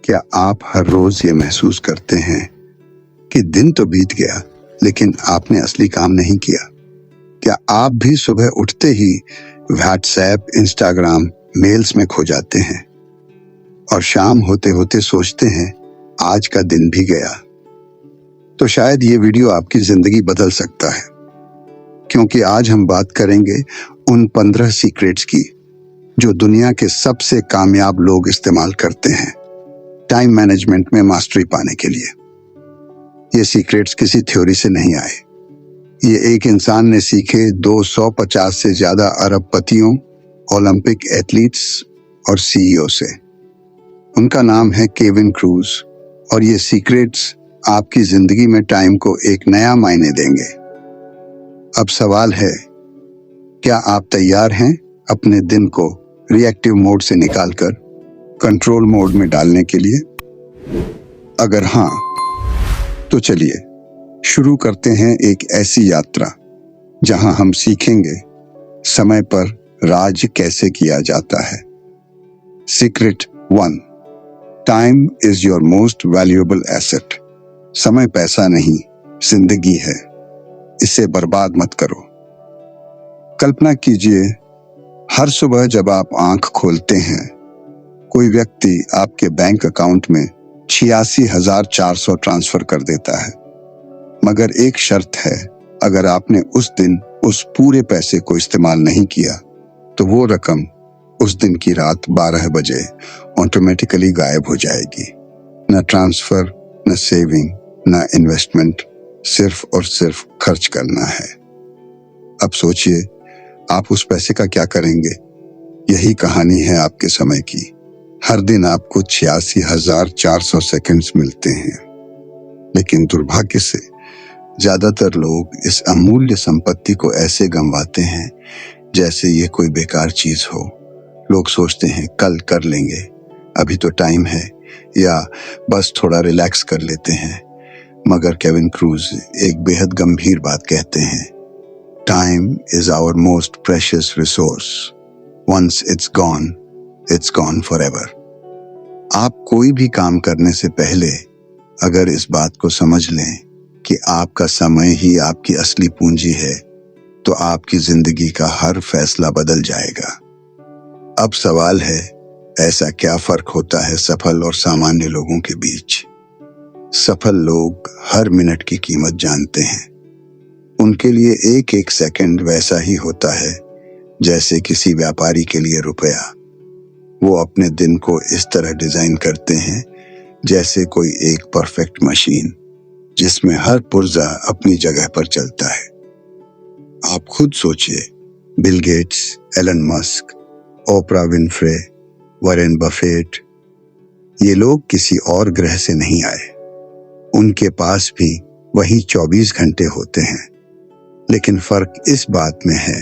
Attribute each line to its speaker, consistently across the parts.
Speaker 1: क्या आप हर रोज ये महसूस करते हैं कि दिन तो बीत गया लेकिन आपने असली काम नहीं किया? क्या आप भी सुबह उठते ही व्हाट्सएप, इंस्टाग्राम, मेल्स में खो जाते हैं और शाम होते होते सोचते हैं आज का दिन भी गया? तो शायद ये वीडियो आपकी जिंदगी बदल सकता है, क्योंकि आज हम बात करेंगे उन 15 सीक्रेट्स की जो दुनिया के सबसे कामयाब लोग इस्तेमाल करते हैं टाइम मैनेजमेंट में मास्टरी पाने के लिए। ये सीक्रेट्स किसी थ्योरी से नहीं आए, ये एक इंसान ने सीखे 250 से ज्यादा अरबपतियों, ओलंपिक एथलीट्स और सीईओ से। उनका नाम है केविन क्रूज और ये सीक्रेट्स आपकी जिंदगी में टाइम को एक नया मायने देंगे। अब सवाल है, क्या आप तैयार हैं अपने दिन को रिएक्टिव मोड से निकालकर कंट्रोल मोड में डालने के लिए? अगर हाँ, तो चलिए शुरू करते हैं एक ऐसी यात्रा जहां हम सीखेंगे समय पर राज कैसे किया जाता है। Secret 1, time is your most valuable asset. समय पैसा नहीं, जिंदगी है, इसे बर्बाद मत करो। कल्पना कीजिए, हर सुबह जब आप आंख खोलते हैं, कोई व्यक्ति आपके बैंक अकाउंट में 86,400 ट्रांसफर कर देता है। मगर एक शर्त है, अगर आपने उस दिन उस पूरे पैसे को इस्तेमाल नहीं किया तो वो रकम उस दिन की रात 12 बजे ऑटोमेटिकली गायब हो जाएगी। न ट्रांसफर, न सेविंग, न इन्वेस्टमेंट, सिर्फ और सिर्फ खर्च करना है। अब सोचिए, आप उस पैसे का क्या करेंगे? यही कहानी है आपके समय की। हर दिन आपको 86,400 सेकंड्स मिलते हैं, लेकिन दुर्भाग्य से ज्यादातर लोग इस अमूल्य संपत्ति को ऐसे गंवाते हैं जैसे ये कोई बेकार चीज हो। लोग सोचते हैं कल कर लेंगे, अभी तो टाइम है, या बस थोड़ा रिलैक्स कर लेते हैं। मगर केविन क्रूज एक बेहद गंभीर बात कहते हैं, time is our most precious resource. Once it's gone forever. आप कोई भी काम करने से पहले अगर इस बात को समझ लें कि आपका समय ही आपकी असली पूंजी है, तो आपकी जिंदगी का हर फैसला बदल जाएगा। अब सवाल है, ऐसा क्या फर्क होता है सफल और सामान्य लोगों के बीच? सफल लोग हर मिनट की कीमत जानते हैं। उनके लिए एक एक सेकंड वैसा ही होता है जैसे किसी व्यापारी के लिए रुपया। वो अपने दिन को इस तरह डिजाइन करते हैं जैसे कोई एक परफेक्ट मशीन जिसमें हर पुर्जा अपनी जगह पर चलता है। आप खुद सोचिए, Bill Gates, Elon Musk, Oprah Winfrey, Warren Buffett, ये लोग किसी और ग्रह से नहीं आए। उनके पास भी वही 24 घंटे होते हैं, लेकिन फर्क इस बात में है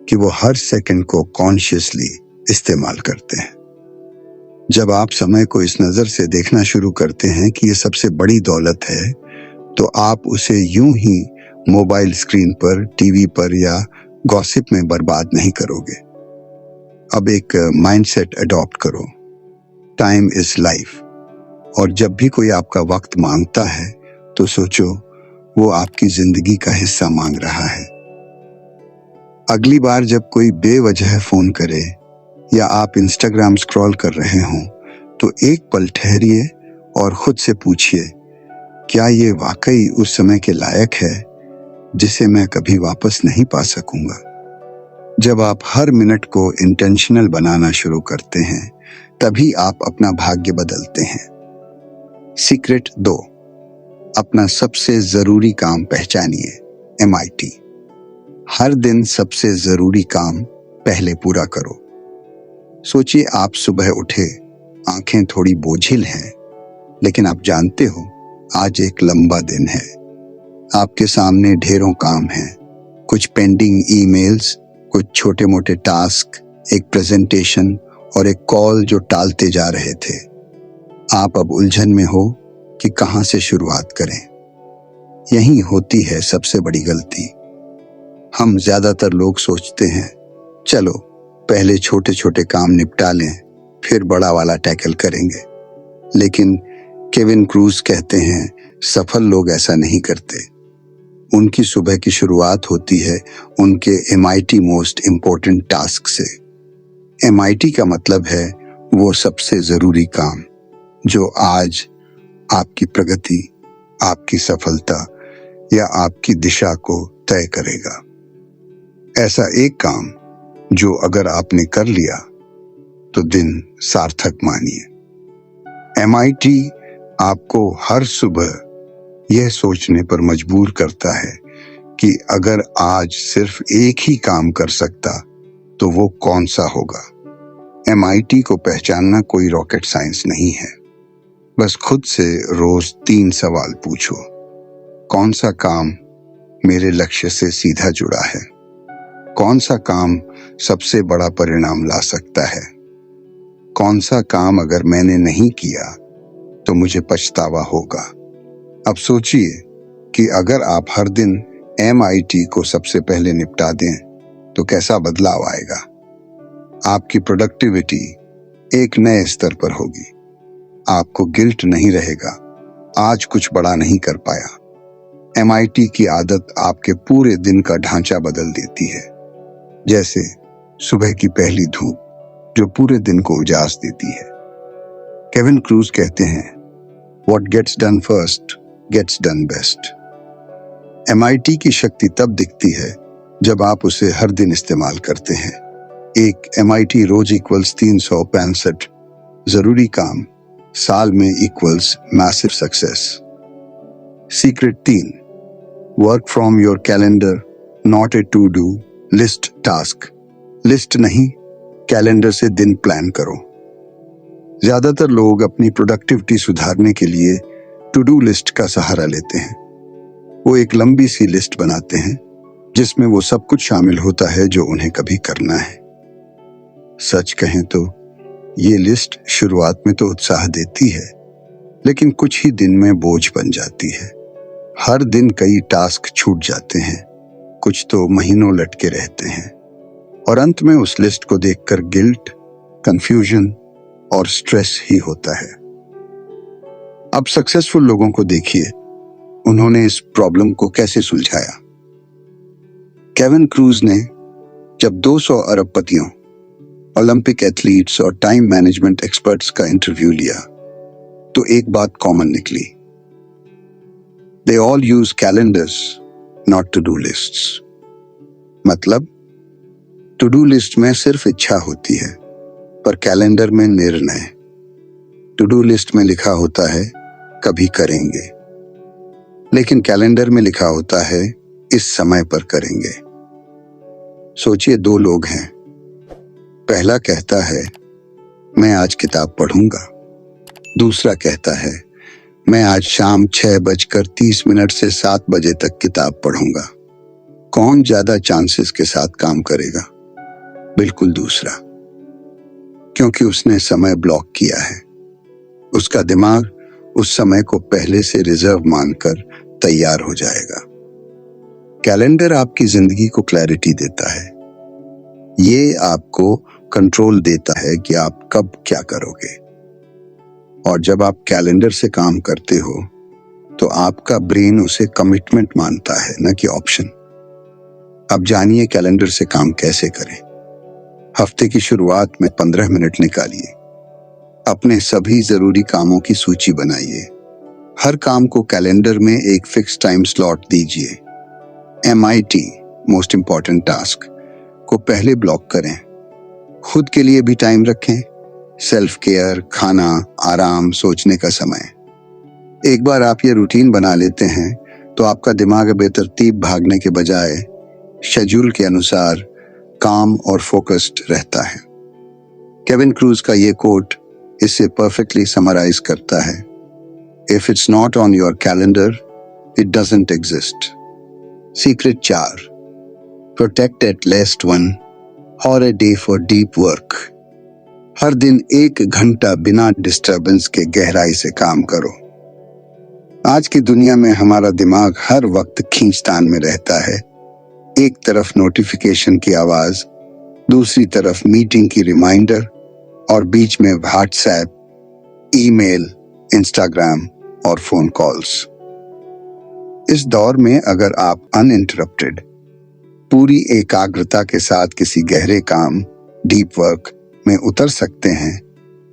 Speaker 1: कि वो हर सेकंड को कॉन्शियसली इस्तेमाल करते हैं। जब आप समय को इस नजर से देखना शुरू करते हैं कि ये सबसे बड़ी दौलत है, तो आप उसे यूं ही मोबाइल स्क्रीन पर, टीवी पर या गॉसिप में बर्बाद नहीं करोगे। अब एक माइंडसेट अडॉप्ट करो, टाइम इज लाइफ। और जब भी कोई आपका वक्त मांगता है तो सोचो वो आपकी जिंदगी का हिस्सा मांग रहा है। अगली बार जब कोई बेवजह फोन करे या आप इंस्टाग्राम स्क्रॉल कर रहे हों, तो एक पल ठहरिए और खुद से पूछिए, क्या ये वाकई उस समय के लायक है जिसे मैं कभी वापस नहीं पा सकूंगा? जब आप हर मिनट को इंटेंशनल बनाना शुरू करते हैं, तभी आप अपना भाग्य बदलते हैं। सीक्रेट 2, अपना सबसे जरूरी काम पहचानिए। MIT, हर दिन सबसे जरूरी काम पहले पूरा करो। सोचिए, आप सुबह उठे, आंखें थोड़ी बोझिल हैं, लेकिन आप जानते हो आज एक लंबा दिन है। आपके सामने ढेरों काम हैं, कुछ पेंडिंग ईमेल्स, कुछ छोटे मोटे टास्क, एक प्रेजेंटेशन और एक कॉल जो टालते जा रहे थे। आप अब उलझन में हो कि कहां से शुरुआत करें। यही होती है सबसे बड़ी गलती। हम ज्यादातर लोग सोचते हैं, चलो पहले छोटे छोटे काम निपटा लें, फिर बड़ा वाला टैकल करेंगे। लेकिन केविन क्रूज कहते हैं सफल लोग ऐसा नहीं करते। उनकी सुबह की शुरुआत होती है उनके MIT मोस्ट इम्पोर्टेंट टास्क से। MIT का मतलब है वो सबसे जरूरी काम जो आज आपकी प्रगति, आपकी सफलता या आपकी दिशा को तय करेगा। ऐसा एक काम जो अगर आपने कर लिया तो दिन सार्थक मानिए। MIT आपको हर सुबह यह सोचने पर मजबूर करता है कि अगर आज सिर्फ एक ही काम कर सकता तो वो कौन सा होगा। MIT को पहचानना कोई रॉकेट साइंस नहीं है। बस खुद से रोज 3 सवाल पूछो। कौन सा काम मेरे लक्ष्य से सीधा जुड़ा है? कौन सा काम सबसे बड़ा परिणाम ला सकता है? कौन सा काम अगर मैंने नहीं किया तो मुझे पछतावा होगा? अब सोचिए कि अगर आप हर दिन MIT को सबसे पहले निपटा दें तो कैसा बदलाव आएगा। आपकी प्रोडक्टिविटी एक नए स्तर पर होगी। आपको गिल्ट नहीं रहेगा आज कुछ बड़ा नहीं कर पाया। MIT की आदत आपके पूरे दिन का ढांचा बदल देती है, जैसे सुबह की पहली धूप जो पूरे दिन को उजास देती है। केविन क्रूज कहते हैं What gets done first gets done best। MIT की शक्ति तब दिखती है जब आप उसे हर दिन इस्तेमाल करते हैं। एक MIT रोज इक्वल्स 365 जरूरी काम साल में equals massive success. Secret 3, work from your calendar not a to do list task. List नहीं, कैलेंडर से दिन प्लान करो। ज्यादातर लोग अपनी प्रोडक्टिविटी सुधारने के लिए टू डू लिस्ट का सहारा लेते हैं। वो एक लंबी सी लिस्ट बनाते हैं जिसमें वो सब कुछ शामिल होता है जो उन्हें कभी करना है। सच कहें तो ये लिस्ट शुरुआत में तो उत्साह देती है, लेकिन कुछ ही दिन में बोझ बन जाती है। हर दिन कई टास्क छूट जाते हैं, कुछ तो महीनों लटके रहते हैं और अंत में उस लिस्ट को देखकर गिल्ट, कंफ्यूजन और स्ट्रेस ही होता है। अब सक्सेसफुल लोगों को देखिए, उन्होंने इस प्रॉब्लम को कैसे सुलझाया। केविन क्रूज ने जब 200 अरबपतियों, ओलंपिक एथलीट्स और टाइम मैनेजमेंट एक्सपर्ट्स का इंटरव्यू लिया तो एक बात कॉमन निकली। They all use calendars, not to-do lists। मतलब टू-डू लिस्ट में सिर्फ इच्छा होती है पर कैलेंडर में निर्णय। टू-डू लिस्ट में लिखा होता है कभी करेंगे, लेकिन कैलेंडर में लिखा होता है इस समय पर करेंगे। सोचिए 2 लोग हैं। पहला कहता है मैं आज किताब पढ़ूंगा, दूसरा कहता है मैं आज शाम 6:30 से 7 बजे तक किताब पढ़ूंगा। कौन ज्यादा चांसेस के साथ काम करेगा? बिल्कुल दूसरा, क्योंकि उसने समय ब्लॉक किया है। उसका दिमाग उस समय को पहले से रिजर्व मानकर तैयार हो जाएगा। कैलेंडर आपकी जिंदगी को क्लैरिटी देता है। ये आपको कंट्रोल देता है कि आप कब क्या करोगे। और जब आप कैलेंडर से काम करते हो तो आपका ब्रेन उसे कमिटमेंट मानता है, न कि ऑप्शन। अब जानिए कैलेंडर से काम कैसे करें। हफ्ते की शुरुआत में 15 मिनट निकालिए। अपने सभी जरूरी कामों की सूची बनाइए। हर काम को कैलेंडर में एक फिक्स टाइम स्लॉट दीजिए। MIT मोस्ट इम्पॉर्टेंट टास्क को पहले ब्लॉक करें। खुद के लिए भी टाइम रखें। सेल्फ केयर, खाना, आराम, सोचने का समय। एक बार आप ये रूटीन बना लेते हैं तो आपका दिमाग बेतरतीब भागने के बजाय शेड्यूल के अनुसार काम और फोकस्ड रहता है। केविन क्रूज का ये कोट इसे परफेक्टली समराइज करता है। If it's not on your calendar, it doesn't exist. Secret 4, protect at least 1 hour a day for deep work. हर दिन 1 घंटा बिना डिस्टरबेंस के गहराई से काम करो। आज की दुनिया में हमारा दिमाग हर वक्त खींचतान में रहता है। एक तरफ नोटिफिकेशन की आवाज, दूसरी तरफ मीटिंग की रिमाइंडर और बीच में व्हाट्सएप, ईमेल इंस्टाग्राम और फोन कॉल्स। इस दौर में अगर आप अनइंटरप्टेड पूरी एकाग्रता के साथ किसी गहरे काम, डीप वर्क में उतर सकते हैं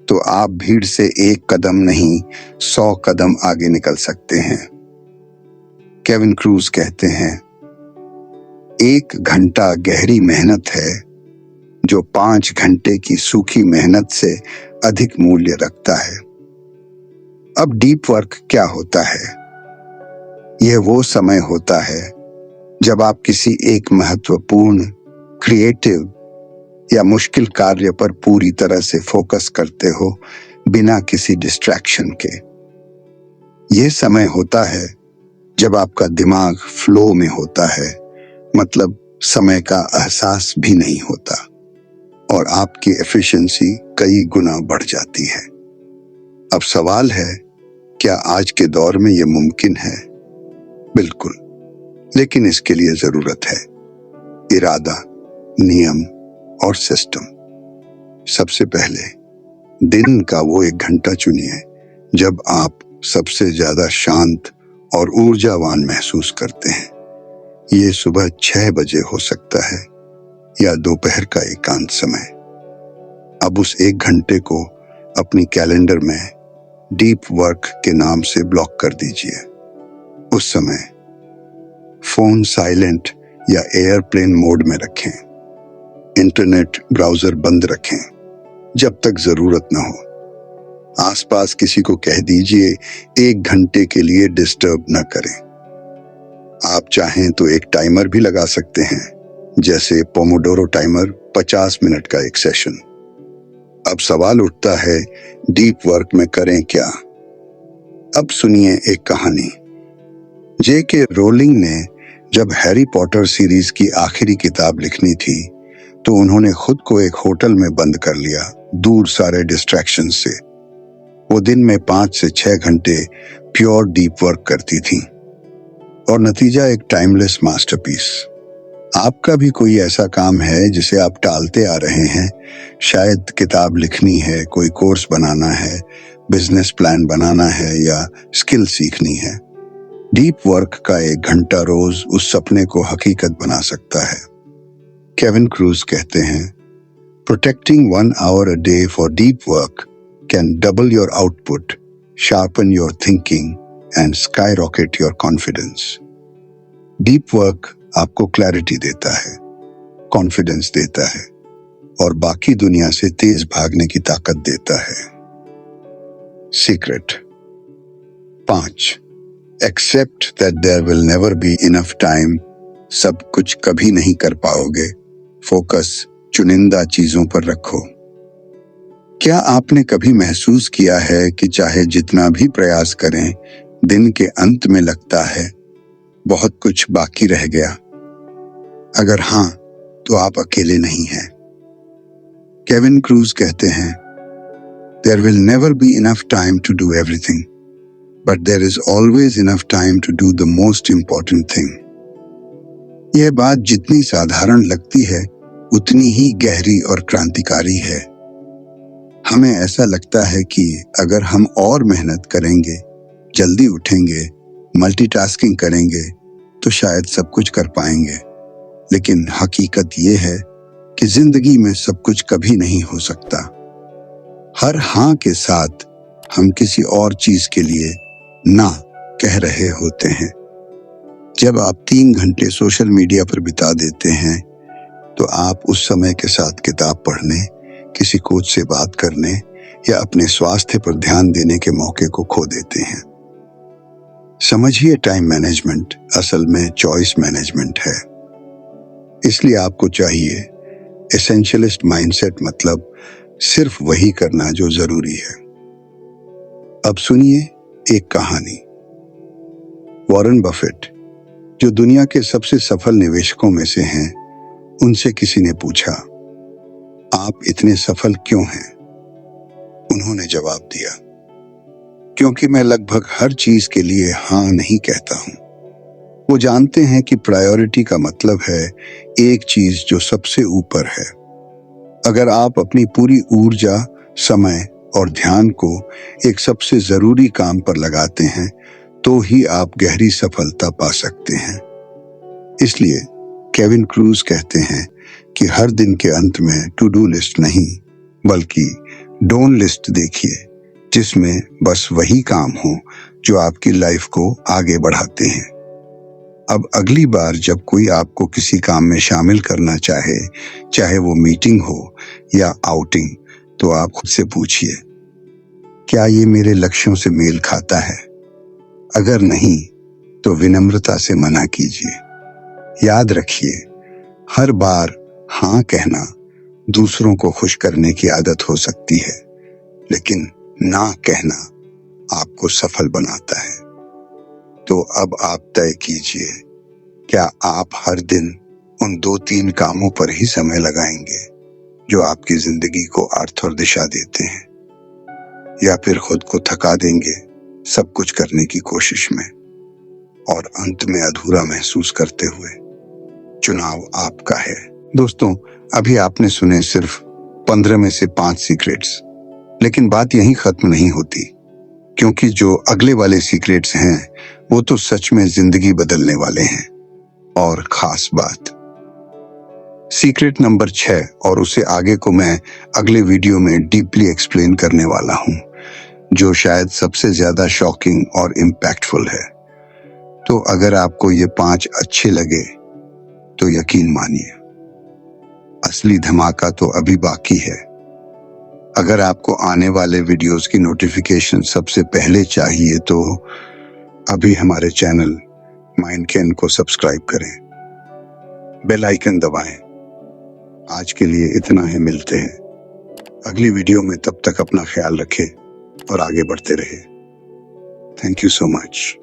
Speaker 1: तो आप भीड़ से एक कदम नहीं 100 कदम आगे निकल सकते हैं। केविन क्रूज कहते हैं, 1 घंटा गहरी मेहनत है जो 5 घंटे की सूखी मेहनत से अधिक मूल्य रखता है। अब डीप वर्क क्या होता है? यह वो समय होता है जब आप किसी एक महत्वपूर्ण, क्रिएटिव या मुश्किल कार्य पर पूरी तरह से फोकस करते हो बिना किसी डिस्ट्रैक्शन के। यह समय होता है जब आपका दिमाग फ्लो में होता है, मतलब समय का एहसास भी नहीं होता और आपकी एफिशिएंसी कई गुना बढ़ जाती है। अब सवाल है, क्या आज के दौर में यह मुमकिन है? बिल्कुल, लेकिन इसके लिए जरूरत है इरादा, नियम और सिस्टम। सबसे पहले दिन का वो 1 घंटा चुनिए जब आप सबसे ज्यादा शांत और ऊर्जावान महसूस करते हैं। ये सुबह 6 बजे हो सकता है या दोपहर का एकांत समय। अब उस 1 घंटे को अपनी कैलेंडर में डीप वर्क के नाम से ब्लॉक कर दीजिए। उस समय फोन साइलेंट या एयरप्लेन मोड में रखें, इंटरनेट ब्राउजर बंद रखें जब तक जरूरत न हो। आसपास किसी को कह दीजिए 1 घंटे के लिए डिस्टर्ब न करें। आप चाहें तो एक टाइमर भी लगा सकते हैं, जैसे पोमोडोरो टाइमर, 50 मिनट का एक सेशन। अब सवाल उठता है, डीप वर्क में करें क्या? अब सुनिए एक कहानी। J.K. रोलिंग ने जब हैरी पॉटर सीरीज की आखिरी किताब लिखनी थी तो उन्होंने खुद को एक होटल में बंद कर लिया, दूर सारे डिस्ट्रैक्शन से। वो दिन में 5 से 6 घंटे प्योर डीप वर्क करती थीं और नतीजा एक टाइमलेस मास्टरपीस। आपका भी कोई ऐसा काम है जिसे आप टालते आ रहे हैं? शायद किताब लिखनी है, कोई कोर्स बनाना है, बिजनेस प्लान बनाना है या स्किल सीखनी है। डीप वर्क का 1 घंटा रोज उस सपने को हकीकत बना सकता है। केविन क्रूज कहते हैं, protecting 1 hour a day for deep work can double your output, sharpen your thinking and skyrocket your confidence. Deep work आपको क्लैरिटी देता है, कॉन्फिडेंस देता है और बाकी दुनिया से तेज भागने की ताकत देता है। Secret 5. Accept that there will never be enough time. सब कुछ कभी नहीं कर पाओगे। फोकस चुनिंदा चीजों पर रखो। क्या आपने कभी महसूस किया है कि चाहे जितना भी प्रयास करें, दिन के अंत में लगता है बहुत कुछ बाकी रह गया? अगर हाँ, तो आप अकेले नहीं हैं। केविन क्रूज कहते हैं, There will never be enough time to do everything. But there is always enough time to do the most important thing. यह बात जितनी साधारण लगती है उतनी ही गहरी और क्रांतिकारी है। हमें ऐसा लगता है कि अगर हम और मेहनत करेंगे, जल्दी उठेंगे, मल्टीटास्किंग करेंगे तो शायद सब कुछ कर पाएंगे। लेकिन हकीकत यह है कि जिंदगी में सब कुछ कभी नहीं हो सकता। हर हाँ के साथ हम किसी और चीज के लिए ना कह रहे होते हैं। जब आप 3 घंटे सोशल मीडिया पर बिता देते हैं तो आप उस समय के साथ किताब पढ़ने, किसी कोच से बात करने या अपने स्वास्थ्य पर ध्यान देने के मौके को खो देते हैं। समझिए, टाइम मैनेजमेंट असल में चॉइस मैनेजमेंट है। इसलिए आपको चाहिए एसेंशियलिस्ट माइंडसेट, मतलब सिर्फ वही करना जो जरूरी है। अब सुनिए एक कहानी। वॉरेन बफेट, जो दुनिया के सबसे सफल निवेशकों में से हैं, उनसे किसी ने पूछा, आप इतने सफल क्यों हैं? उन्होंने जवाब दिया, क्योंकि मैं लगभग हर चीज के लिए हाँ नहीं कहता हूं। वो जानते हैं कि प्रायोरिटी का मतलब है एक चीज जो सबसे ऊपर है। अगर आप अपनी पूरी ऊर्जा, समय और ध्यान को एक सबसे जरूरी काम पर लगाते हैं तो ही आप गहरी सफलता पा सकते हैं। इसलिए केविन क्रूज कहते हैं कि हर दिन के अंत में टू डू लिस्ट नहीं बल्कि डोंट लिस्ट देखिए, जिसमें बस वही काम हो जो आपकी लाइफ को आगे बढ़ाते हैं। अब अगली बार जब कोई आपको किसी काम में शामिल करना चाहे, चाहे वो मीटिंग हो या आउटिंग, तो आप खुद से पूछिए, क्या ये मेरे लक्ष्यों से मेल खाता है? अगर नहीं तो विनम्रता से मना कीजिए। याद रखिए, हर बार हाँ कहना दूसरों को खुश करने की आदत हो सकती है, लेकिन ना कहना आपको सफल बनाता है। तो अब आप तय कीजिए, क्या आप हर दिन उन 2-3 कामों पर ही समय लगाएंगे जो आपकी जिंदगी को अर्थ और दिशा देते हैं, या फिर खुद को थका देंगे सब कुछ करने की कोशिश में और अंत में अधूरा महसूस करते हुए? चुनाव आपका है। दोस्तों, अभी आपने सुने सिर्फ 15 में से 5 सीक्रेट्स, लेकिन बात यहीं खत्म नहीं होती, क्योंकि जो अगले वाले सीक्रेट्स हैं वो तो सच में जिंदगी बदलने वाले हैं। और खास बात, सीक्रेट नंबर 6 और उससे आगे को मैं अगले वीडियो में डीपली एक्सप्लेन करने वाला हूं, जो शायद सबसे ज्यादा शॉकिंग और इम्पैक्टफुल है। तो अगर आपको ये 5 अच्छे लगे तो यकीन मानिए, असली धमाका तो अभी बाकी है। अगर आपको आने वाले वीडियोस की नोटिफिकेशन सबसे पहले चाहिए तो अभी हमारे चैनल माइंडकेन को सब्सक्राइब करें, बेल आइकन दबाएं। आज के लिए इतना ही, मिलते हैं अगली वीडियो में। तब तक अपना ख्याल रखें और आगे बढ़ते रहे। Thank you so much.